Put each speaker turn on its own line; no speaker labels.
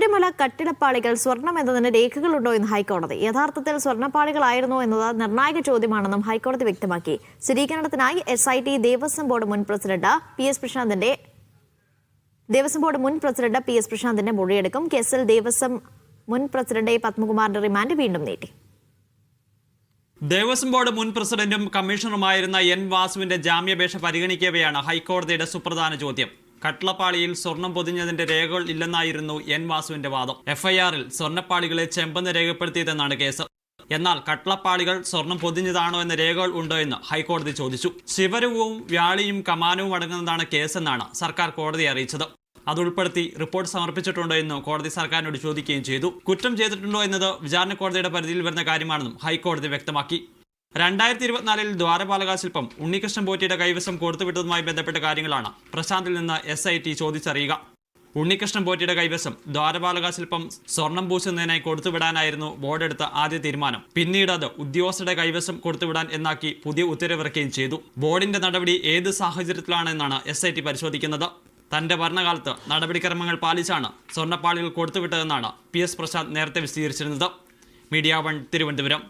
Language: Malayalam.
ശബരിമല കട്ടിടപ്പാളികൾ സ്വർണം എന്നതിന് രേഖകളുണ്ടോ എന്ന് ഹൈക്കോടതി. യഥാർത്ഥത്തിൽ സ്വർണ്ണപ്പാളികളായിരുന്നോ എന്നത് നിർണായക ചോദ്യമാണെന്നും ഹൈക്കോടതി വ്യക്തമാക്കി. സ്ഥിരീകരണത്തിനായി SIT ദേവസ്വം ബോർഡ് മുൻ പ്രസിഡന്റ് പി എസ് പ്രശാന്തിന്റെ മൊഴിയെടുക്കും. കേസിൽ ദേവസ്വം മുൻ പ്രസിഡന്റ് പത്മകുമാറിന്റെ റിമാൻഡ് വീണ്ടും നീട്ടി.
ദേവസ്വം ബോർഡ് മുൻ പ്രസിഡന്റും കമ്മീഷണറുമായിരുന്ന N വാസുവിന്റെ ജാമ്യാപേക്ഷ പരിഗണിക്കവെയാണ് ഹൈക്കോടതിയുടെ സുപ്രധാന ചോദ്യം. കട്ടിളപ്പാളിയിൽ സ്വർണം പൊതിഞ്ഞതിന്റെ രേഖകൾ ഇല്ലെന്നായിരുന്നു N വാസുവിന്റെ വാദം. FIR-ൽ സ്വർണ്ണപ്പാളികളെ ചെമ്പെന്ന് രേഖപ്പെടുത്തിയതെന്നാണ് കേസ്. എന്നാൽ കട്ടിളപ്പാളികൾ സ്വർണം പൊതിഞ്ഞതാണോ എന്ന രേഖകൾ ഉണ്ടോ എന്ന് ഹൈക്കോടതി ചോദിച്ചു. ശിവരവും വ്യാളിയും കമാനവും അടങ്ങുന്നതാണ് കേസെന്നാണ് സർക്കാർ കോടതിയെ അറിയിച്ചത്. അതുൾപ്പെടുത്തി റിപ്പോർട്ട് സമർപ്പിച്ചിട്ടുണ്ടോ എന്ന് കോടതി സർക്കാരിനോട് ചോദിക്കുകയും ചെയ്തു. കുറ്റം ചെയ്തിട്ടുണ്ടോ എന്നത് വിചാരണ കോടതിയുടെ പരിധിയിൽ വരുന്ന കാര്യമാണെന്നും ഹൈക്കോടതി വ്യക്തമാക്കി. 2024-ൽ ദ്വാരപാലക ശില്പം ഉണ്ണികൃഷ്ണൻ പോറ്റിയുടെ കൈവശം കൊടുത്തുവിട്ടതുമായി ബന്ധപ്പെട്ട കാര്യങ്ങളാണ് പ്രശാന്തിൽ നിന്ന് SIT ചോദിച്ചറിയുക. ഉണ്ണികൃഷ്ണൻ പോറ്റിയുടെ കൈവശം ദ്വാരപാലക ശില്പം സ്വർണം പൂശുന്നതിനായി കൊടുത്തുവിടാനായിരുന്നു ബോർഡ് എടുത്ത ആദ്യ തീരുമാനം. പിന്നീട് അത് ഉദ്യോഗസ്ഥരുടെ കൈവശം കൊടുത്തുവിടാൻ എന്നാക്കി പുതിയ ഉത്തരവിറക്കുകയും ചെയ്തു. ബോർഡിന്റെ നടപടി ഏത് സാഹചര്യത്തിലാണെന്നാണ് SIT പരിശോധിക്കുന്നത്. തന്റെ ഭരണകാലത്ത് നടപടിക്രമങ്ങൾ പാലിച്ചാണ് സ്വർണ്ണപ്പാളികൾ കൊടുത്തുവിട്ടതെന്നാണ് PS പ്രശാന്ത് നേരത്തെ വിശദീകരിച്ചിരുന്നത്. മീഡിയ 1 തിരുവനന്തപുരം.